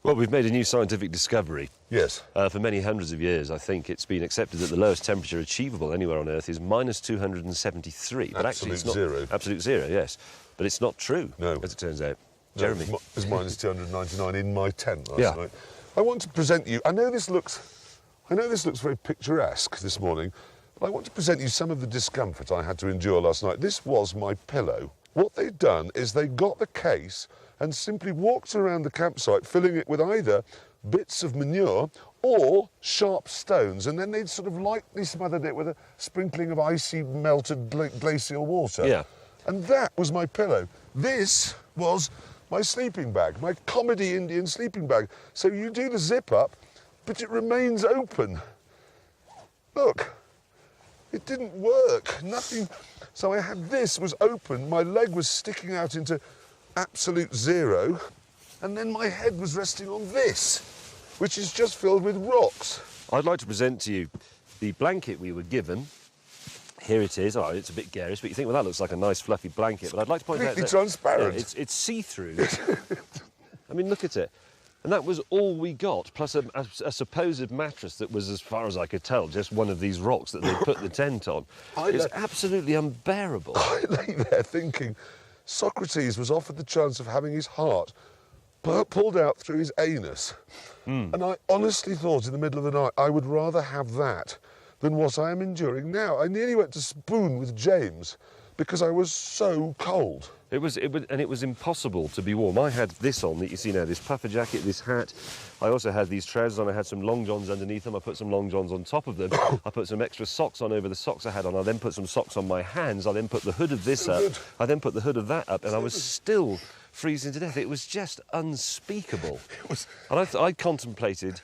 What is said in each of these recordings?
Well, we've made a new scientific discovery. Yes. For many hundreds of years, I think it's been accepted that the lowest temperature achievable anywhere on Earth is minus 273. But actually, it's not zero. Absolute zero, yes. But it's not true, No. as it turns out. No, Jeremy. it was minus 299 in my tent last Yeah. night. I want to present you. I know this looks very picturesque this morning, but I want to present you some of the discomfort I had to endure last night. This was my pillow. What they'd done is they got the case and simply walked around the campsite, filling it with either bits of manure or sharp stones, and then they'd sort of lightly smothered it with a sprinkling of icy melted glacial water. Yeah. And that was my pillow. This was my sleeping bag, my comedy Indian sleeping bag. So you do the zip up, but it remains open. Look, it didn't work, nothing. So I had this was open, my leg was sticking out into absolute zero, and then my head was resting on this, which is just filled with rocks. I'd like to present to you the blanket we were given. Here it is. Oh, it's a bit garish, but you think, well, that looks like a nice fluffy blanket. But I'd like to point out that... Completely transparent. Yeah, it's see-through. I mean, look at it. And that was all we got, plus a supposed mattress that was, as far as I could tell, just one of these rocks that they put the tent on. It's absolutely unbearable. I lay there thinking Socrates was offered the chance of having his heart pulled out through his anus. And I honestly thought in the middle of the night I would rather have that than what I am enduring now. I nearly went to spoon with James because I was so cold. It was impossible to be warm. I had this on that you see now, this puffer jacket, this hat. I also had these trousers on. I had some long johns underneath them. I put some long johns on top of them. I put some extra socks on over the socks I had on. I then put some socks on my hands. I then put the hood of this up. I then put the hood of that up, and I was still freezing to death. It was just unspeakable. And I contemplated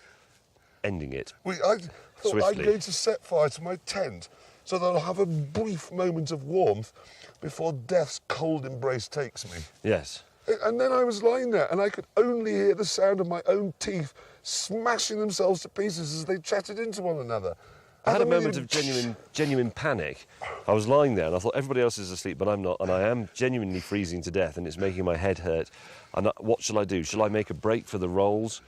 ending it. I thought swiftly. I'm going to set fire to my tent so that I'll have a brief moment of warmth before death's cold embrace takes me. Yes. And then I was lying there and I could only hear the sound of my own teeth smashing themselves to pieces as they chatted into one another. I had a moment of genuine panic. I was lying there and I thought everybody else is asleep, but I'm not, and I am genuinely freezing to death and it's making my head hurt. And what shall I do? Shall I make a break for the rolls?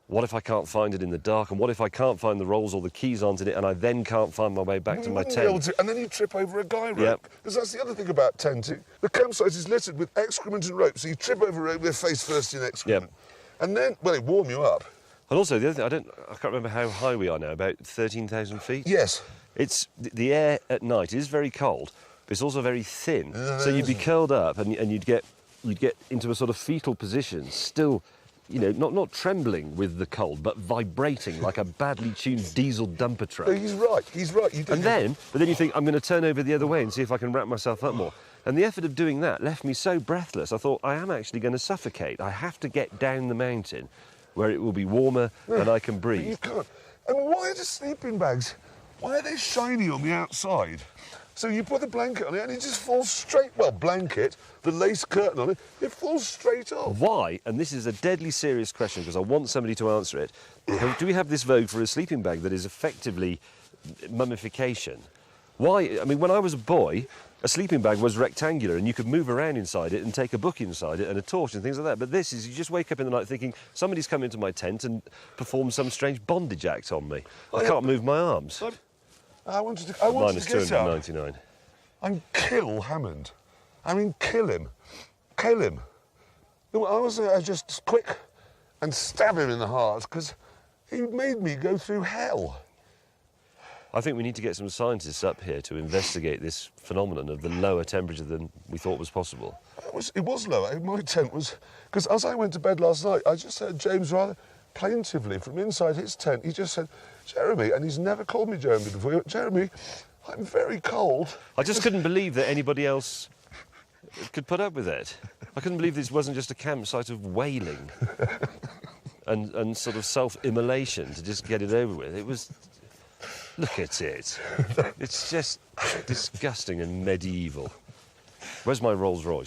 What if I can't find it in the dark? And what if I can't find the rolls or the keys onto it and I then can't find my way back to my tent? And then you trip over a guy rope. Because that's the other thing about tenting. The campsite is littered with excrement and rope, so you trip over a rope with face first in excrement. Yep. And then, well, it warm you up. And also, the other thing, I can't remember how high we are now, about 13,000 feet? Yes. It's the air at night is very cold, but it's also very thin. So you'd be curled up and you'd get into a sort of fetal position, still, you know, not trembling with the cold, but vibrating like a badly tuned diesel dumper truck. No, he's right. But then you think, I'm going to turn over the other way and see if I can wrap myself up more. And the effort of doing that left me so breathless, I thought, I am actually going to suffocate. I have to get down the mountain where it will be warmer and I can breathe. But you can't. And why are the sleeping bags, why are they shiny on the outside? So you put the blanket on it and it just falls straight, well, blanket, the lace curtain on it, it falls straight off. Why, and this is a deadly serious question because I want somebody to answer it, do we have this vogue for a sleeping bag that is effectively mummification? Why, I mean, when I was a boy, a sleeping bag was rectangular and you could move around inside it and take a book inside it and a torch and things like that. But this is, you just wake up in the night thinking, somebody's come into my tent and performed some strange bondage act on me. I can't move my arms. I wanted to Minus get 299. up and kill Hammond. I mean, kill him. Kill him. I was just quick and stab him in the heart because he made me go through hell. I think we need to get some scientists up here to investigate this phenomenon of the lower temperature than we thought was possible. It was lower. My tent was... Because as I went to bed last night, I just heard James rather plaintively from inside his tent. He just said, Jeremy, and he's never called me Jeremy before, Jeremy, I'm very cold. I just couldn't believe that anybody else could put up with it. I couldn't believe this wasn't just a campsite of wailing and sort of self-immolation to just get it over with. It was... Look at it. It's just disgusting and medieval. Where's my Rolls Royce?